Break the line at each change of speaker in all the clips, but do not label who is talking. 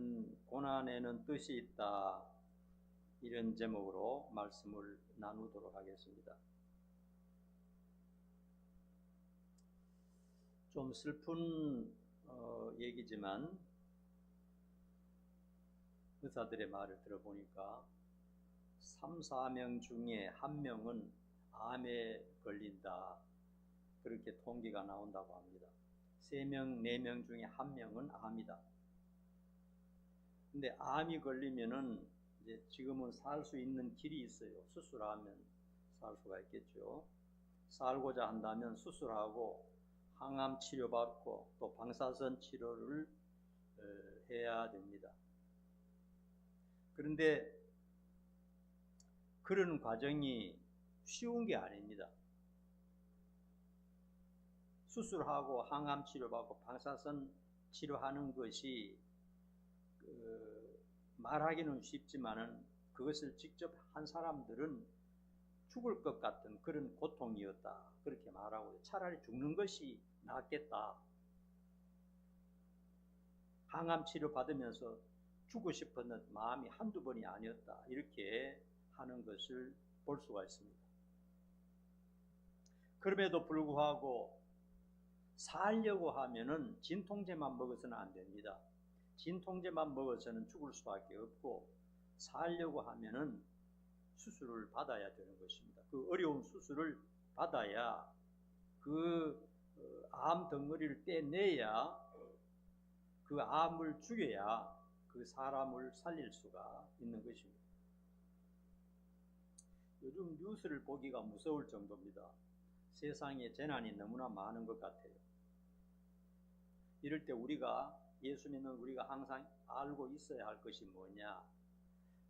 오늘은 고난에는 뜻이 있다, 이런 제목으로 말씀을 나누도록 하겠습니다. 좀 슬픈 얘기지만 의사들의 말을 들어보니까 3, 4명 중에 1명은 암에 걸린다, 그렇게 통계가 나온다고 합니다. 3명, 4명 중에 1명은 암이다. 근데 암이 걸리면은 이제 지금은 살 수 있는 길이 있어요. 수술하면 살 수가 있겠죠. 살고자 한다면 수술하고 항암 치료받고 또 방사선 치료를 해야 됩니다. 그런데 그런 과정이 쉬운 게 아닙니다. 수술하고 항암 치료받고 방사선 치료하는 것이 말하기는 쉽지만은 그것을 직접 한 사람들은 죽을 것 같은 그런 고통이었다, 그렇게 말하고, 차라리 죽는 것이 낫겠다, 항암 치료 받으면서 죽고 싶었는 마음이 한두 번이 아니었다, 이렇게 하는 것을 볼 수가 있습니다. 그럼에도 불구하고 살려고 하면은 진통제만 먹어서는 안 됩니다. 진통제만 먹어서는 죽을 수밖에 없고, 살려고 하면은 수술을 받아야 되는 것입니다. 그 어려운 수술을 받아야 그 암 덩어리를 떼내야, 그 암을 죽여야 그 사람을 살릴 수가 있는 것입니다. 요즘 뉴스를 보기가 무서울 정도입니다. 세상에 재난이 너무나 많은 것 같아요. 이럴 때 예수 믿는 우리가 항상 알고 있어야 할 것이 뭐냐?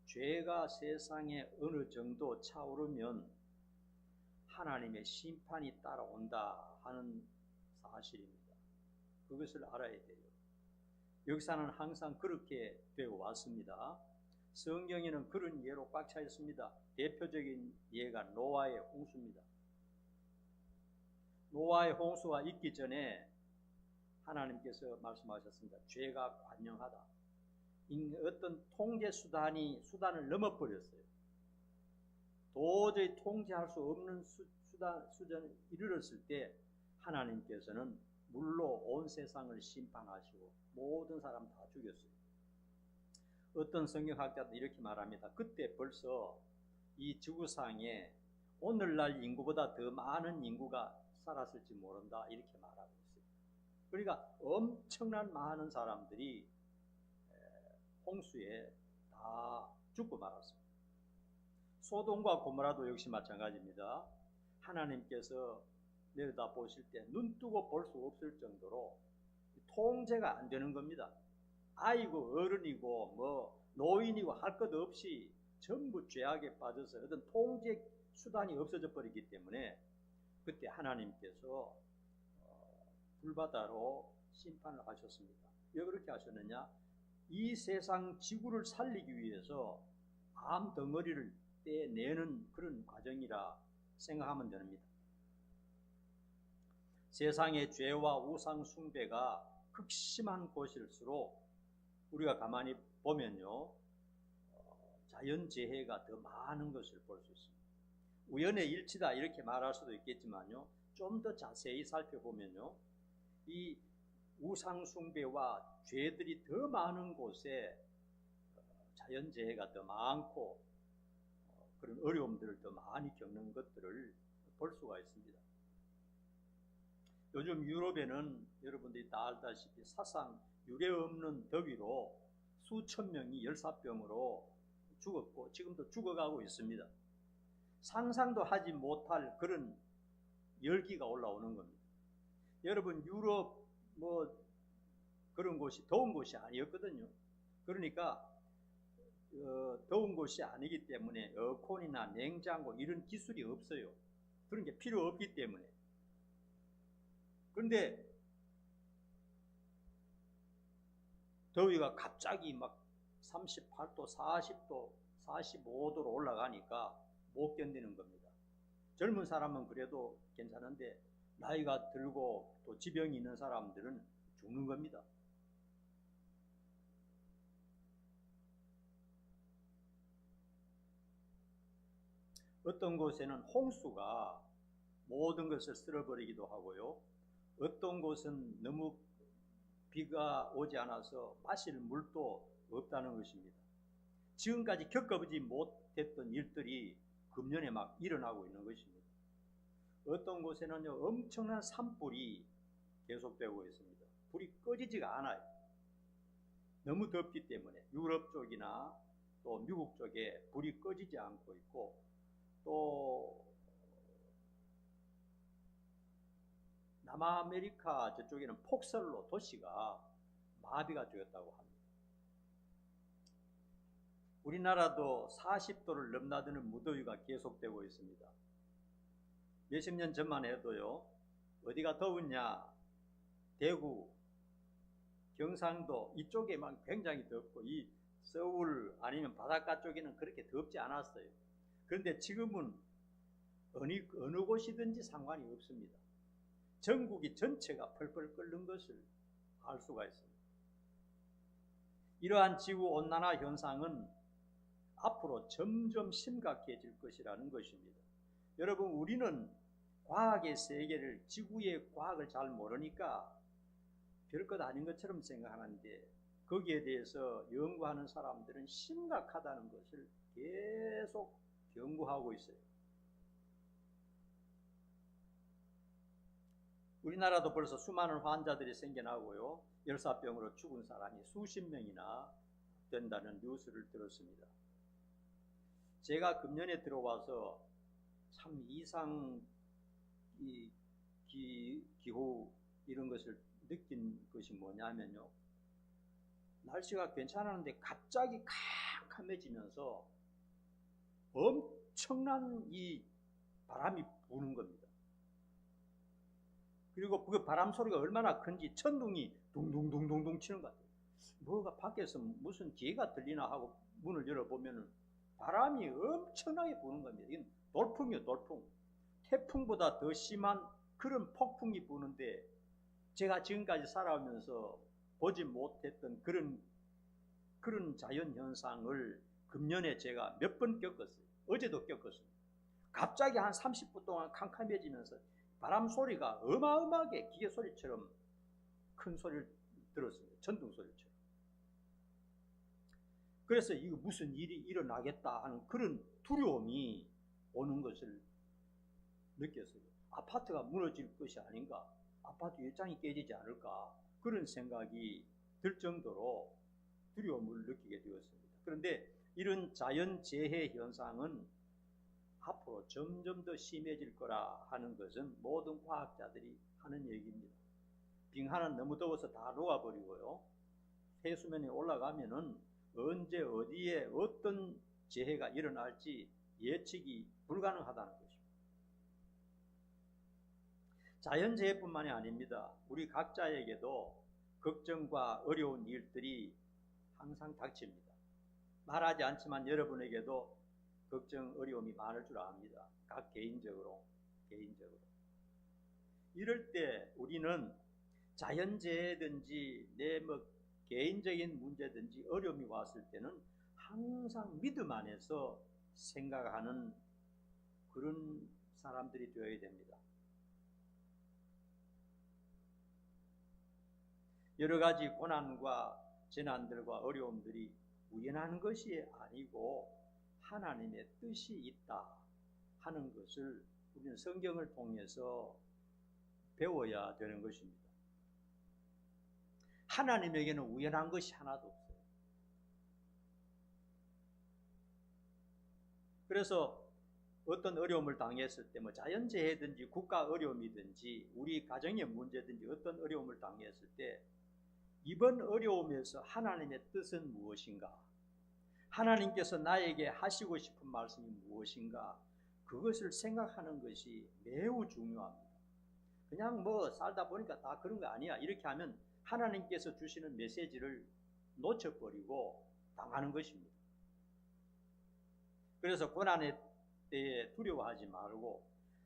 죄가 세상에 어느 정도 차오르면 하나님의 심판이 따라온다 하는 사실입니다. 그것을 알아야 돼요. 역사는 항상 그렇게 되어 왔습니다. 성경에는 그런 예로 꽉 차 있습니다. 대표적인 예가 노아의 홍수입니다. 노아의 홍수가 있기 전에 하나님께서 말씀하셨습니다. 죄가 관영하다. 어떤 통제 수단을 넘어버렸어요. 도저히 통제할 수 없는 수준에 이르렀을 때 하나님께서는 물로 온 세상을 심판하시고 모든 사람 다 죽였어요. 어떤 성경학자도 이렇게 말합니다. 그때 벌써 이 지구상에 오늘날 인구보다 더 많은 인구가 살았을지 모른다, 이렇게 말하고 있어요. 그러니까 엄청난 많은 사람들이 홍수에 다 죽고 말았습니다. 소돔과 고모라도 역시 마찬가지입니다. 하나님께서 내려다 보실 때 눈 뜨고 볼 수 없을 정도로 통제가 안 되는 겁니다. 아이고 어른이고 뭐 노인이고 할 것 없이 전부 죄악에 빠져서 어떤 통제 수단이 없어져 버리기 때문에 그때 하나님께서 불바다로 심판을 하셨습니다. 왜 그렇게 하셨느냐? 이 세상 지구를 살리기 위해서 암 덩어리를 떼내는 그런 과정이라 생각하면 됩니다. 세상의 죄와 우상 숭배가 극심한 곳일수록 우리가 가만히 보면요, 자연재해가 더 많은 것을 볼 수 있습니다. 우연의 일치다 이렇게 말할 수도 있겠지만요, 좀 더 자세히 살펴보면요, 이 우상 숭배와 죄들이 더 많은 곳에 자연재해가 더 많고 그런 어려움들을 더 많이 겪는 것들을 볼 수가 있습니다. 요즘 유럽에는 여러분들이 다 알다시피 사상 유례없는 더위로 수천 명이 열사병으로 죽었고 지금도 죽어가고 있습니다. 상상도 하지 못할 그런 열기가 올라오는 겁니다. 여러분, 유럽 그런 곳이 더운 곳이 아니었거든요. 그러니까 더운 곳이 아니기 때문에 에어컨이나 냉장고 이런 기술이 없어요. 그런 게 필요 없기 때문에. 그런데 더위가 갑자기 막 38도, 40도, 45도로 올라가니까 못 견디는 겁니다. 젊은 사람은 그래도 괜찮은데 나이가 들고 또 지병이 있는 사람들은 죽는 겁니다. 어떤 곳에는 홍수가 모든 것을 쓸어버리기도 하고요. 어떤 곳은 너무 비가 오지 않아서 마실 물도 없다는 것입니다. 지금까지 겪어보지 못했던 일들이 금년에 막 일어나고 있는 것입니다. 어떤 곳에는요, 엄청난 산불이 계속되고 있습니다. 불이 꺼지지가 않아요. 너무 덥기 때문에 유럽 쪽이나 또 미국 쪽에 불이 꺼지지 않고 있고, 또 남아메리카 저쪽에는 폭설로 도시가 마비가 되었다고 합니다. 우리나라도 40도를 넘나드는 무더위가 계속되고 있습니다. 몇십 년 전만 해도요, 어디가 더웠냐, 대구, 경상도 이쪽에만 굉장히 덥고, 이 서울 아니면 바닷가 쪽에는 그렇게 덥지 않았어요. 그런데 지금은 어느 곳이든지 상관이 없습니다. 전국이 전체가 펄펄 끓는 것을 알 수가 있습니다. 이러한 지구온난화 현상은 앞으로 점점 심각해질 것이라는 것입니다. 여러분, 우리는 과학의 세계를, 지구의 과학을 잘 모르니까 별것 아닌 것처럼 생각하는데, 거기에 대해서 연구하는 사람들은 심각하다는 것을 계속 경고하고 있어요. 우리나라도 벌써 수많은 환자들이 생겨나고요, 열사병으로 죽은 사람이 수십 명이나 된다는 뉴스를 들었습니다. 제가 금년에 들어와서 참 이상 기후 이런 것을 느낀 것이 뭐냐면요, 날씨가 괜찮았는데 갑자기 캄캄해지면서 엄청난 이 바람이 부는 겁니다. 그리고 그 바람 소리가 얼마나 큰지 천둥이 둥둥둥둥둥 치는 것 같아요. 뭐가 밖에서 무슨 기회가 들리나 하고 문을 열어보면 바람이 엄청나게 부는 겁니다. 이건 돌풍이에요, 돌풍. 태풍보다 더 심한 그런 폭풍이 부는데, 제가 지금까지 살아오면서 보지 못했던 그런 자연현상을 금년에 제가 몇 번 겪었어요. 어제도 겪었어요. 갑자기 한 30분 동안 캄캄해지면서 바람 소리가 어마어마하게 기계 소리처럼 큰 소리를 들었습니다. 천둥 소리처럼. 그래서 이거 무슨 일이 일어나겠다 하는 그런 두려움이 오는 것을 느꼈어요. 아파트가 무너질 것이 아닌가, 아파트 일장이 깨지지 않을까, 그런 생각이 들 정도로 두려움을 느끼게 되었습니다. 그런데 이런 자연재해 현상은 앞으로 점점 더 심해질 거라 하는 것은 모든 과학자들이 하는 얘기입니다. 빙하는 너무 더워서 다 녹아버리고요, 해수면에 올라가면은 언제 어디에 어떤 재해가 일어날지 예측이 불가능하다는 것입니다. 자연재해뿐만이 아닙니다. 우리 각자에게도 걱정과 어려운 일들이 항상 닥칩니다. 말하지 않지만 여러분에게도 걱정, 어려움이 많을 줄 압니다. 각 개인적으로. 이럴 때 우리는 자연재해든지 내 개인적인 문제든지 어려움이 왔을 때는 항상 믿음 안에서 생각하는 그런 사람들이 되어야 됩니다. 여러 가지 고난과 재난들과 어려움들이 우연한 것이 아니고 하나님의 뜻이 있다 하는 것을 우리는 성경을 통해서 배워야 되는 것입니다. 하나님에게는 우연한 것이 하나도 없어요. 그래서 어떤 어려움을 당했을 때, 자연재해든지 국가 어려움이든지 우리 가정의 문제든지 어떤 어려움을 당했을 때, 이번 어려움에서 하나님의 뜻은 무엇인가, 하나님께서 나에게 하시고 싶은 말씀이 무엇인가, 그것을 생각하는 것이 매우 중요합니다. 그냥 살다 보니까 다 그런 거 아니야, 이렇게 하면 하나님께서 주시는 메시지를 놓쳐버리고 당하는 것입니다. 그래서 고난의 때에 두려워하지 말고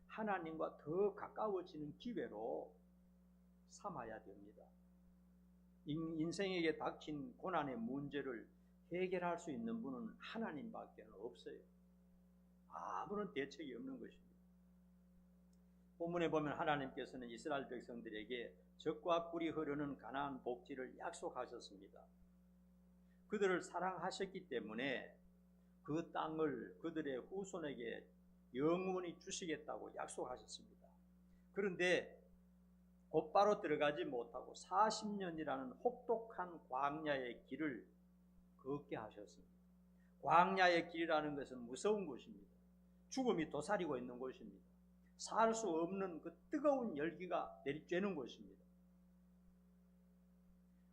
하나님과 더 가까워지는 기회로 삼아야 됩니다. 인생에게 닥친 고난의 문제를 해결할 수 있는 분은 하나님밖에 없어요. 아무런 대책이 없는 것입니다. 본문에 보면 하나님께서는 이스라엘 백성들에게 적과 꿀이 흐르는 가나안 복지를 약속하셨습니다. 그들을 사랑하셨기 때문에 그 땅을 그들의 후손에게 영원히 주시겠다고 약속하셨습니다. 그런데 곧바로 들어가지 못하고 40년이라는 혹독한 광야의 길을 걷게 하셨습니다. 광야의 길이라는 것은 무서운 곳입니다. 죽음이 도사리고 있는 곳입니다. 살 수 없는 그 뜨거운 열기가 내리쬐는 곳입니다.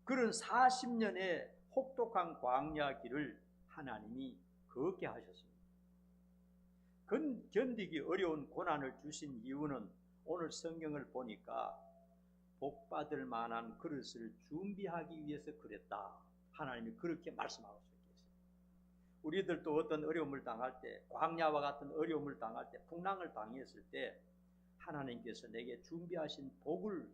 그런 40년의 혹독한 광야 길을 하나님이 걷게 하셨습니다. 견디기 어려운 고난을 주신 이유는 오늘 성경을 보니까 복받을 만한 그릇을 준비하기 위해서 그랬다. 하나님이 그렇게 말씀하고 계세요. 우리들도 어떤 어려움을 당할 때, 광야와 같은 어려움을 당할 때, 풍랑을 당했을 때 하나님께서 내게 준비하신 복을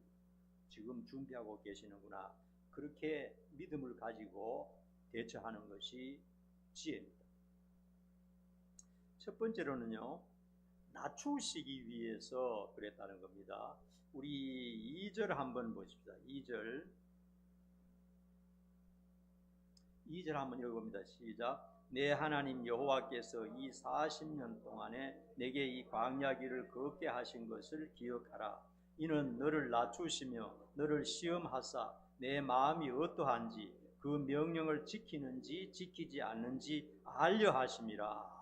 지금 준비하고 계시는구나. 그렇게 믿음을 가지고 대처하는 것이 지혜입니다. 첫 번째로는요, 낮추시기 위해서 그랬다는 겁니다. 우리 2절 한번 보십시다. 2절 한번 읽어봅니다. 시작. 내 하나님 여호와께서 이 40년 동안에 내게 이 광야 길을 걷게 하신 것을 기억하라. 이는 너를 낮추시며 너를 시험하사 내 마음이 어떠한지 그 명령을 지키는지 지키지 않는지 알려 하심이라.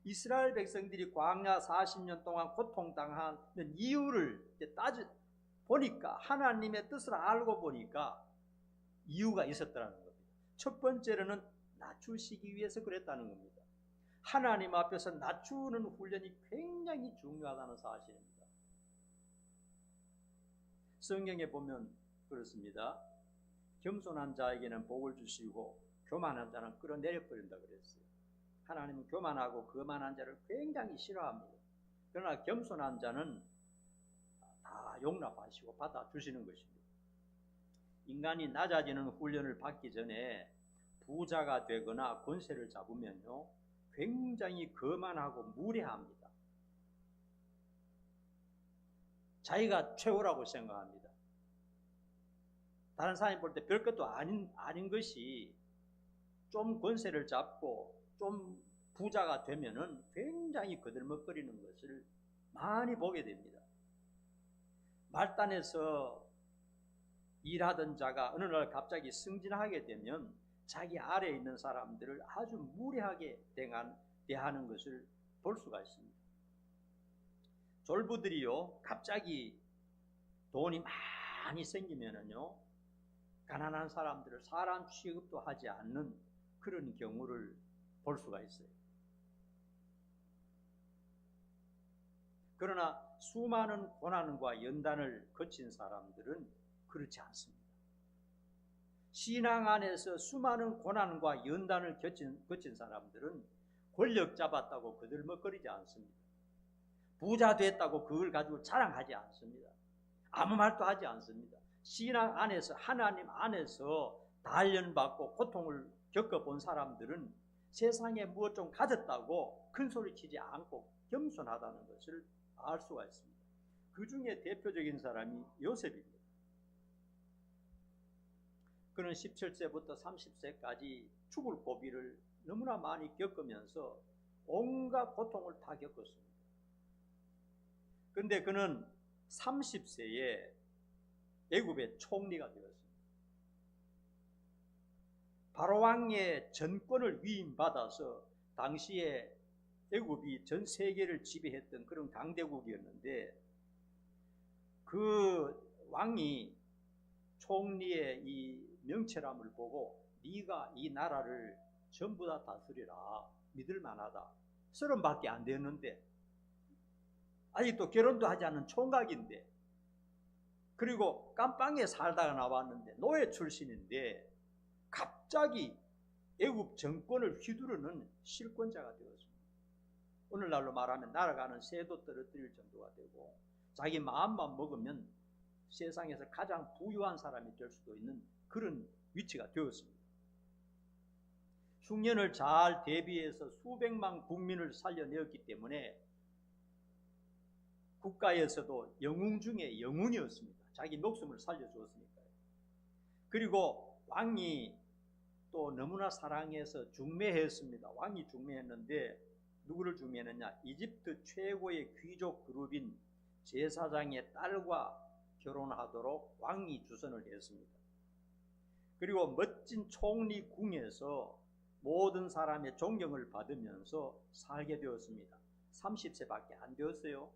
이스라엘 백성들이 광야 40년 동안 고통당하는 이유를 따져 보니까, 하나님의 뜻을 알고 보니까 이유가 있었다는 겁니다. 첫 번째로는 낮추시기 위해서 그랬다는 겁니다. 하나님 앞에서 낮추는 훈련이 굉장히 중요하다는 사실입니다. 성경에 보면 그렇습니다. 겸손한 자에게는 복을 주시고 교만한 자는 끌어내려 버린다 그랬어요. 하나님은 교만하고 거만한 자를 굉장히 싫어합니다. 그러나 겸손한 자는 다 용납하시고 받아주시는 것입니다. 인간이 낮아지는 훈련을 받기 전에 부자가 되거나 권세를 잡으면요, 굉장히 거만하고 무례합니다. 자기가 최고라고 생각합니다. 다른 사람이 볼 때 별것도 아닌 것이 좀 권세를 잡고 좀 부자가 되면은 굉장히 거들먹거리는 것을 많이 보게 됩니다. 말단에서 일하던 자가 어느 날 갑자기 승진하게 되면 자기 아래에 있는 사람들을 아주 무례하게 대하는 것을 볼 수가 있습니다. 졸부들이요, 갑자기 돈이 많이 생기면은요, 가난한 사람들을 사람 취급도 하지 않는 그런 경우를 볼 수가 있어요. 그러나 수많은 고난과 연단을 거친 사람들은 그렇지 않습니다. 신앙 안에서 수많은 고난과 연단을 거친 사람들은 권력 잡았다고 거들먹거리지 않습니다. 부자 됐다고 그걸 가지고 자랑하지 않습니다. 아무 말도 하지 않습니다. 신앙 안에서, 하나님 안에서 단련받고 고통을 겪어본 사람들은 세상에 무엇 좀 가졌다고 큰소리치지 않고 겸손하다는 것을 알 수가 있습니다. 그 중에 대표적인 사람이 요셉입니다. 그는 17세부터 30세까지 죽을 고비를 너무나 많이 겪으면서 온갖 고통을 다 겪었습니다. 그런데 그는 30세에 애굽의 총리가 되었습니다. 바로 왕의 전권을 위임받아서 당시에 애굽이 전 세계를 지배했던 그런 강대국이었는데, 그 왕이 총리의 이 명철함을 보고 네가 이 나라를 전부 다 다스리라, 믿을만하다. 30밖에 안 되었는데, 아직도 결혼도 하지 않은 총각인데, 그리고 깜빵에 살다가 나왔는데 노예 출신인데 갑자기 애굽 정권을 휘두르는 실권자가 되었습니다. 오늘날로 말하면 날아가는 새도 떨어뜨릴 정도가 되고, 자기 마음만 먹으면 세상에서 가장 부유한 사람이 될 수도 있는 그런 위치가 되었습니다. 흉년을 잘 대비해서 수백만 국민을 살려내었기 때문에 국가에서도 영웅 중에 영웅이었습니다. 자기 목숨을 살려주었으니까요. 그리고 왕이 또 너무나 사랑해서 중매했습니다. 왕이 중매했는데 누구를 중매했느냐? 이집트 최고의 귀족 그룹인 제사장의 딸과 결혼하도록 왕이 주선을 했습니다. 그리고 멋진 총리궁에서 모든 사람의 존경을 받으면서 살게 되었습니다. 30세밖에 안 되었어요.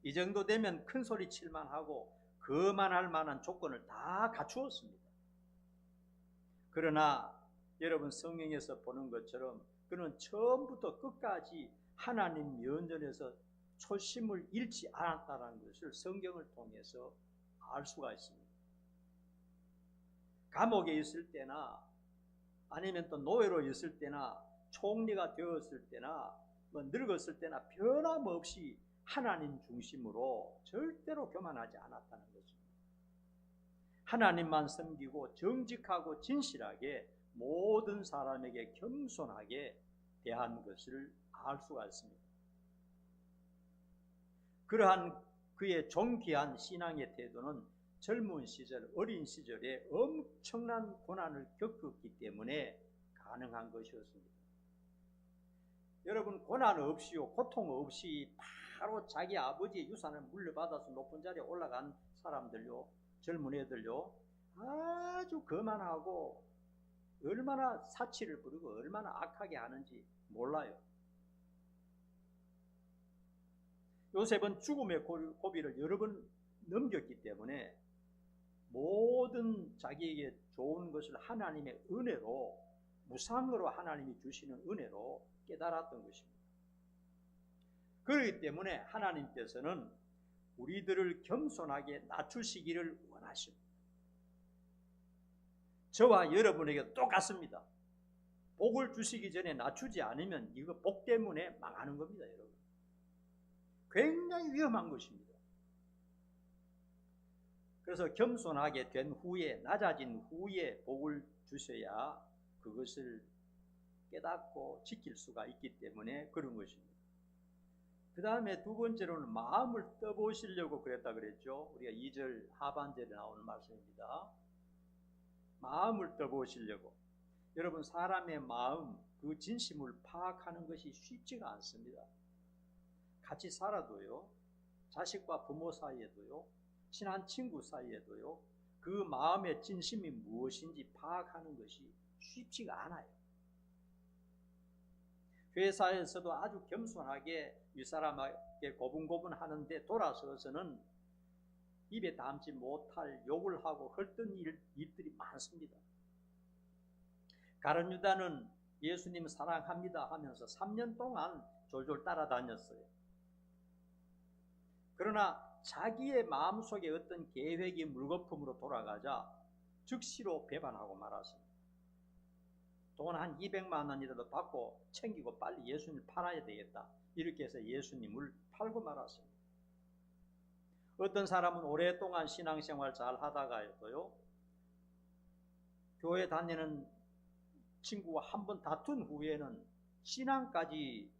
이 정도 되면 큰 소리 칠만 하고 거만할 만한 조건을 다 갖추었습니다. 그러나 여러분 성경에서 보는 것처럼 그는 처음부터 끝까지 하나님 면전에서 초심을 잃지 않았다는 것을 성경을 통해서 알 수가 있습니다. 감옥에 있을 때나 아니면 또 노예로 있을 때나 총리가 되었을 때나 늙었을 때나 변함없이 하나님 중심으로 절대로 교만하지 않았다는 것입니다. 하나님만 섬기고 정직하고 진실하게 모든 사람에게 겸손하게 대한 것을 알 수가 있습니다. 그러한 그의 존귀한 신앙의 태도는 젊은 시절, 어린 시절에 엄청난 고난을 겪었기 때문에 가능한 것이었습니다. 여러분, 고난 없이요, 고통 없이 바로 자기 아버지의 유산을 물려받아서 높은 자리에 올라간 사람들요, 젊은 애들요, 아주 거만하고 얼마나 사치를 부리고 얼마나 악하게 하는지 몰라요. 요셉은 죽음의 고비를 여러 번 넘겼기 때문에 모든 자기에게 좋은 것을 하나님의 은혜로, 무상으로 하나님이 주시는 은혜로 깨달았던 것입니다. 그렇기 때문에 하나님께서는 우리들을 겸손하게 낮추시기를 원하십니다. 저와 여러분에게 똑같습니다. 복을 주시기 전에 낮추지 않으면 이거 복 때문에 망하는 겁니다, 여러분. 굉장히 위험한 것입니다. 그래서 겸손하게 된 후에, 낮아진 후에 복을 주셔야 그것을 깨닫고 지킬 수가 있기 때문에 그런 것입니다. 그 다음에 두 번째로는 마음을 떠보시려고 그랬다 그랬죠. 우리가 2절 하반절에 나오는 말씀입니다. 마음을 떠보시려고. 여러분, 사람의 마음, 그 진심을 파악하는 것이 쉽지가 않습니다. 같이 살아도요, 자식과 부모 사이에도요, 친한 친구 사이에도요, 그 마음의 진심이 무엇인지 파악하는 것이 쉽지가 않아요. 회사에서도 아주 겸손하게 윗사람에게 고분고분 하는데 돌아서서는 입에 담지 못할 욕을 하고 헐던 일들이 많습니다. 가룟 유다는 예수님 사랑합니다 하면서 3년 동안 졸졸 따라다녔어요. 그러나 자기의 마음속에 어떤 계획이 물거품으로 돌아가자 즉시로 배반하고 말았습니다. 돈 한 200만 원이라도 받고 챙기고 빨리 예수님을 팔아야 되겠다. 이렇게 해서 예수님을 팔고 말았습니다. 어떤 사람은 오랫동안 신앙생활 잘 하다가도요, 교회 다니는 친구와 한번 다툰 후에는 신앙까지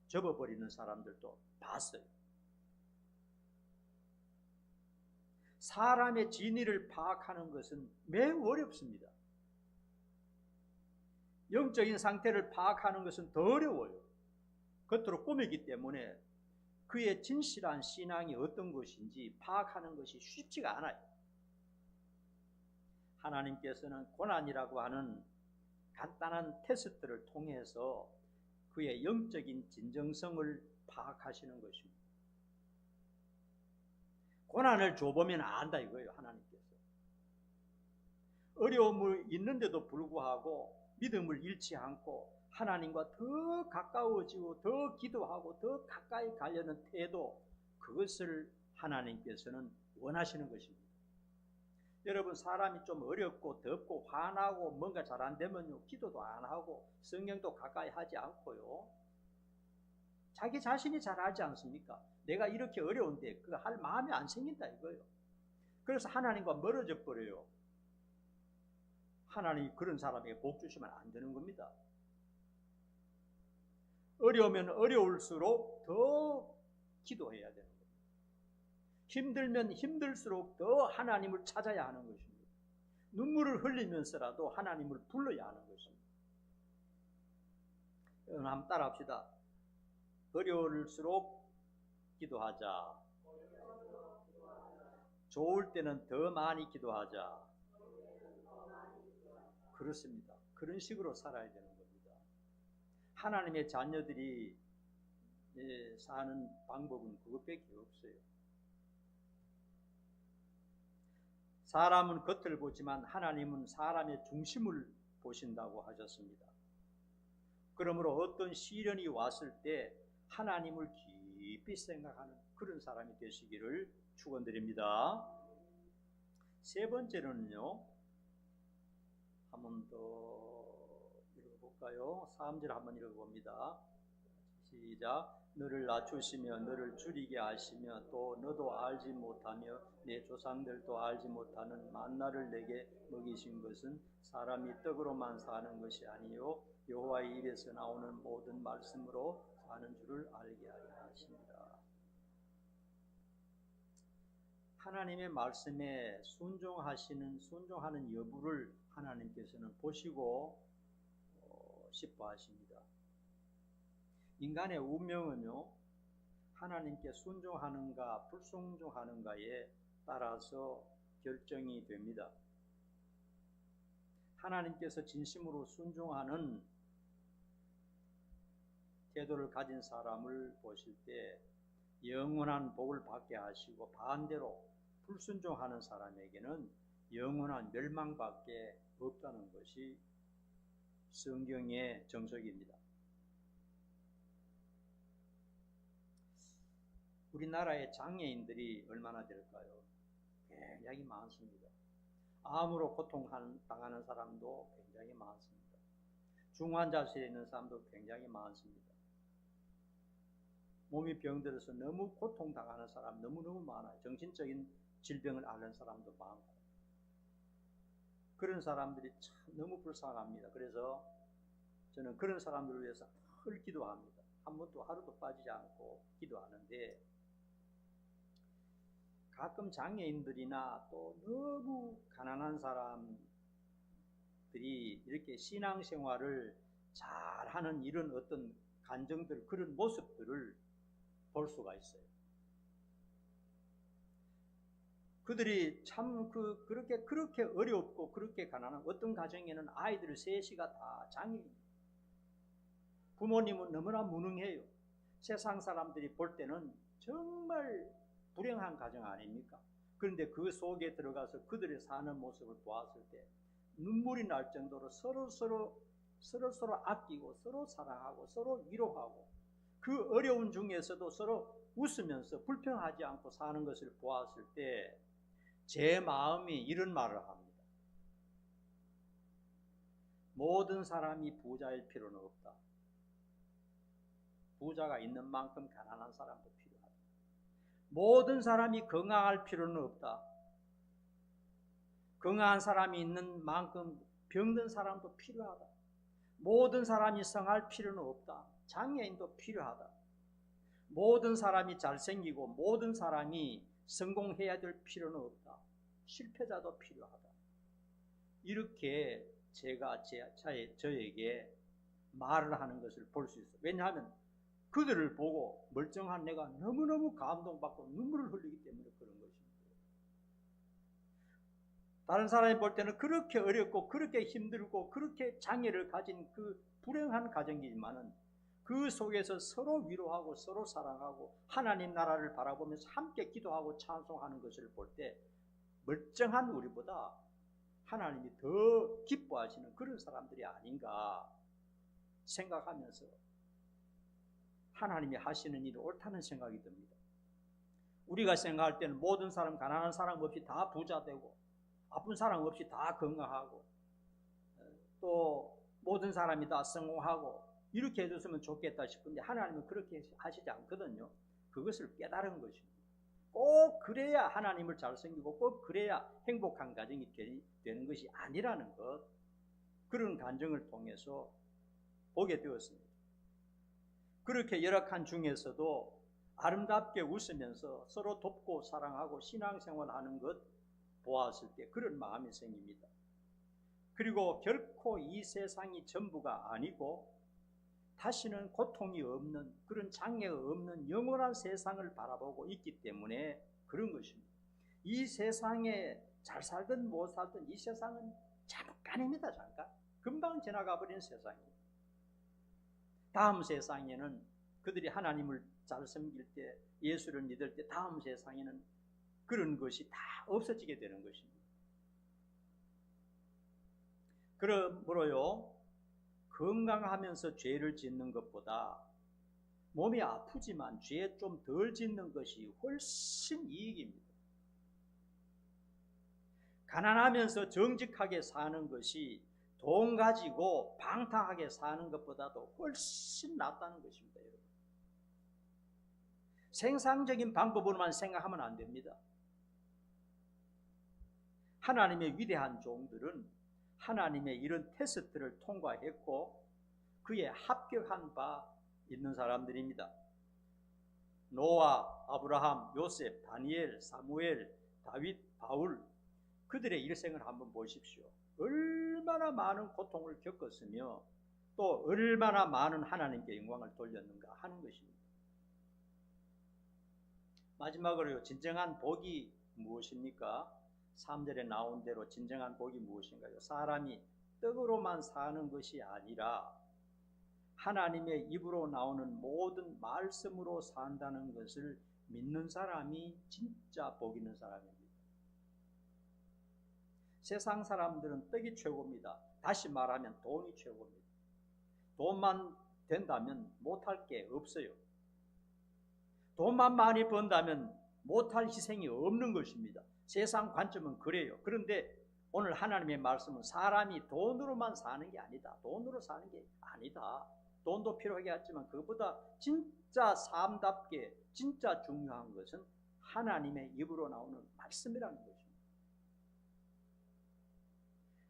접어버리는 사람들도 봤어요. 사람의 진리를 파악하는 것은 매우 어렵습니다. 영적인 상태를 파악하는 것은 더 어려워요. 겉으로 꾸미기 때문에 그의 진실한 신앙이 어떤 것인지 파악하는 것이 쉽지가 않아요. 하나님께서는 고난이라고 하는 간단한 테스트를 통해서 그의 영적인 진정성을 파악하시는 것입니다. 고난을 줘보면 안다 이거예요, 하나님께서. 어려움을 있는데도 불구하고 믿음을 잃지 않고 하나님과 더 가까워지고 더 기도하고 더 가까이 가려는 태도, 그것을 하나님께서는 원하시는 것입니다. 여러분, 사람이 좀 어렵고 덥고 화나고 뭔가 잘 안 되면요, 기도도 안 하고 성경도 가까이 하지 않고요, 자기 자신이 잘 알지 않습니까? 내가 이렇게 어려운데 그거 할 마음이 안 생긴다 이거예요. 그래서 하나님과 멀어져 버려요. 하나님이 그런 사람에게 복 주시면 안 되는 겁니다. 어려우면 어려울수록 더 기도해야 되는 겁니다. 힘들면 힘들수록 더 하나님을 찾아야 하는 것입니다. 눈물을 흘리면서라도 하나님을 불러야 하는 것입니다. 한번 따라합시다. 어려울수록 기도하자. 좋을 때는 더 많이 기도하자. 그렇습니다. 그런 식으로 살아야 되는 겁니다. 하나님의 자녀들이 사는 방법은 그것밖에 없어요. 사람은 겉을 보지만 하나님은 사람의 중심을 보신다고 하셨습니다. 그러므로 어떤 시련이 왔을 때 하나님을 깊이 생각하는 그런 사람이 되시기를 축원드립니다. 세 번째로는요, 한 번 더 읽어볼까요? 3절 한번 읽어봅니다. 시작. 너를 낮추시며 너를 줄이게 하시며 또 너도 알지 못하며 내 조상들도 알지 못하는 만나를 내게 먹이신 것은 사람이 떡으로만 사는 것이 아니요 여호와의 입에서 나오는 모든 말씀으로 사는 줄을 알게 하려 하십니다. 하나님의 말씀에 순종하는 여부를 하나님께서는 보시고 싶어 하십니다. 인간의 운명은요, 하나님께 순종하는가 불순종하는가에 따라서 결정이 됩니다. 하나님께서 진심으로 순종하는 태도를 가진 사람을 보실 때 영원한 복을 받게 하시고, 반대로 불순종하는 사람에게는 영원한 멸망밖에 없다는 것이 성경의 정석입니다. 우리나라의 장애인들이 얼마나 될까요? 굉장히 많습니다. 암으로 고통당하는 사람도 굉장히 많습니다. 중환자실에 있는 사람도 굉장히 많습니다. 몸이 병들어서 너무 고통당하는 사람 너무너무 많아요. 정신적인 질병을 앓는 사람도 많고. 그런 사람들이 참 너무 불쌍합니다. 그래서 저는 그런 사람들을 위해서 늘 기도합니다. 한 번도 하루도 빠지지 않고 기도하는데, 가끔 장애인들이나 또 너무 가난한 사람들이 이렇게 신앙생활을 잘하는 이런 어떤 간정들, 그런 모습들을 볼 수가 있어요. 그들이 참 그렇게 어렵고 그렇게 가난한, 어떤 가정에는 아이들 셋이가 다 장애인이에요. 부모님은 너무나 무능해요. 세상 사람들이 볼 때는 정말 불행한 가정 아닙니까? 그런데 그 속에 들어가서 그들이 사는 모습을 보았을 때 눈물이 날 정도로 서로 아끼고 서로 사랑하고 서로 위로하고, 그 어려운 중에서도 서로 웃으면서 불평하지 않고 사는 것을 보았을 때 제 마음이 이런 말을 합니다. 모든 사람이 부자일 필요는 없다. 부자가 있는 만큼 가난한 사람도 필요하다. 모든 사람이 건강할 필요는 없다. 건강한 사람이 있는 만큼 병든 사람도 필요하다. 모든 사람이 성할 필요는 없다. 장애인도 필요하다. 모든 사람이 잘생기고 모든 사람이 성공해야 될 필요는 없다. 실패자도 필요하다. 이렇게 제가 저에게 말을 하는 것을 볼 수 있어요. 왜냐하면 그들을 보고 멀쩡한 내가 너무너무 감동받고 눈물을 흘리기 때문에 그런 것입니다. 다른 사람이 볼 때는 그렇게 어렵고 그렇게 힘들고 그렇게 장애를 가진 그 불행한 가정이지만은 그 속에서 서로 위로하고 서로 사랑하고 하나님 나라를 바라보면서 함께 기도하고 찬송하는 것을 볼 때 멀쩡한 우리보다 하나님이 더 기뻐하시는 그런 사람들이 아닌가 생각하면서 하나님이 하시는 일이 옳다는 생각이 듭니다. 우리가 생각할 때는 모든 사람, 가난한 사람 없이 다 부자 되고 아픈 사람 없이 다 건강하고 또 모든 사람이 다 성공하고 이렇게 해줬으면 좋겠다 싶은데 하나님은 그렇게 하시지 않거든요. 그것을 깨달은 것입니다. 꼭 그래야 하나님을 잘 섬기고 꼭 그래야 행복한 가정이 되는 것이 아니라는 것, 그런 간증을 통해서 보게 되었습니다. 그렇게 열악한 중에서도 아름답게 웃으면서 서로 돕고 사랑하고 신앙생활하는 것 보았을 때 그런 마음이 생깁니다. 그리고 결코 이 세상이 전부가 아니고 다시는 고통이 없는, 그런 장애가 없는 영원한 세상을 바라보고 있기 때문에 그런 것입니다. 이 세상에 잘 살든 못 살든 이 세상은 잠깐입니다. 잠깐. 금방 지나가 버리는 세상입니다. 다음 세상에는 그들이 하나님을 잘 섬길 때, 예수를 믿을 때 다음 세상에는 그런 것이 다 없어지게 되는 것입니다. 그러므로요, 건강하면서 죄를 짓는 것보다 몸이 아프지만 죄 좀 덜 짓는 것이 훨씬 이익입니다. 가난하면서 정직하게 사는 것이 돈 가지고 방탕하게 사는 것보다도 훨씬 낫다는 것입니다. 여러분. 생산적인 방법으로만 생각하면 안 됩니다. 하나님의 위대한 종들은 하나님의 이런 테스트를 통과했고 그에 합격한 바 있는 사람들입니다. 노아, 아브라함, 요셉, 다니엘, 사무엘, 다윗, 바울, 그들의 일생을 한번 보십시오. 얼마나 많은 고통을 겪었으며 또 얼마나 많은 하나님께 영광을 돌렸는가 하는 것입니다. 마지막으로 진정한 복이 무엇입니까? 3절에 나온 대로 진정한 복이 무엇인가요? 사람이 떡으로만 사는 것이 아니라 하나님의 입으로 나오는 모든 말씀으로 산다는 것을 믿는 사람이 진짜 복 있는 사람입니다. 세상 사람들은 떡이 최고입니다. 다시 말하면 돈이 최고입니다. 돈만 된다면 못할 게 없어요. 돈만 많이 번다면 못할 희생이 없는 것입니다. 세상 관점은 그래요. 그런데 오늘 하나님의 말씀은 사람이 돈으로만 사는 게 아니다. 돈으로 사는 게 아니다. 돈도 필요하겠지만 그것보다 진짜 삶답게 진짜 중요한 것은 하나님의 입으로 나오는 말씀이라는 것입니다.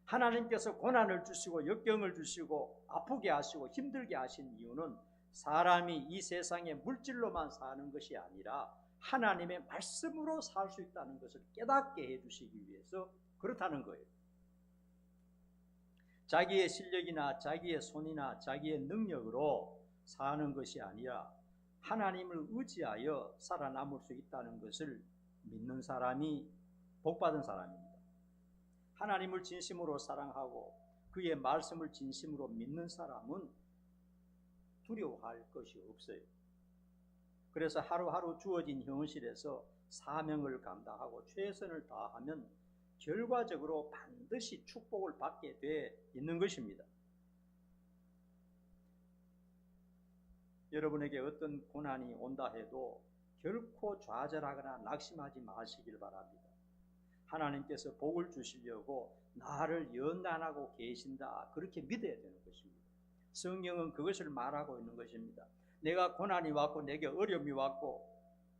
하나님께서 고난을 주시고 역경을 주시고 아프게 하시고 힘들게 하신 이유는 사람이 이 세상에 물질로만 사는 것이 아니라 하나님의 말씀으로 살 수 있다는 것을 깨닫게 해주시기 위해서 그렇다는 거예요. 자기의 실력이나 자기의 손이나 자기의 능력으로 사는 것이 아니라 하나님을 의지하여 살아남을 수 있다는 것을 믿는 사람이 복받은 사람입니다. 하나님을 진심으로 사랑하고 그의 말씀을 진심으로 믿는 사람은 두려워할 것이 없어요. 그래서 하루하루 주어진 현실에서 사명을 감당하고 최선을 다하면 결과적으로 반드시 축복을 받게 돼 있는 것입니다. 여러분에게 어떤 고난이 온다 해도 결코 좌절하거나 낙심하지 마시길 바랍니다. 하나님께서 복을 주시려고 나를 연단하고 계신다, 그렇게 믿어야 되는 것입니다. 성경은 그것을 말하고 있는 것입니다. 내가 고난이 왔고 내게 어려움이 왔고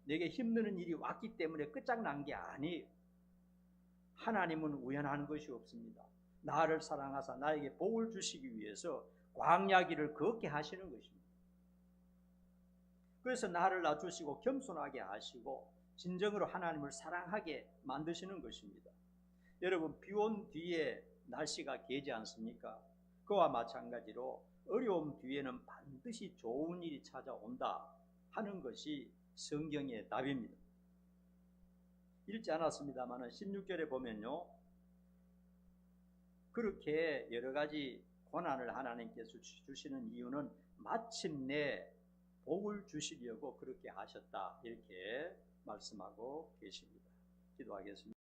내게 힘드는 일이 왔기 때문에 끝장난 게 아니에요. 하나님은 우연한 것이 없습니다. 나를 사랑하사 나에게 복을 주시기 위해서 광야길을 걷게 하시는 것입니다. 그래서 나를 낮추시고 겸손하게 하시고 진정으로 하나님을 사랑하게 만드시는 것입니다. 여러분, 비온 뒤에 날씨가 개지 않습니까? 그와 마찬가지로 어려움 뒤에는 반드시 좋은 일이 찾아온다 하는 것이 성경의 답입니다. 읽지 않았습니다만 16절에 보면요, 그렇게 여러 가지 고난을 하나님께서 주시는 이유는 마침내 복을 주시려고 그렇게 하셨다, 이렇게 말씀하고 계십니다. 기도하겠습니다.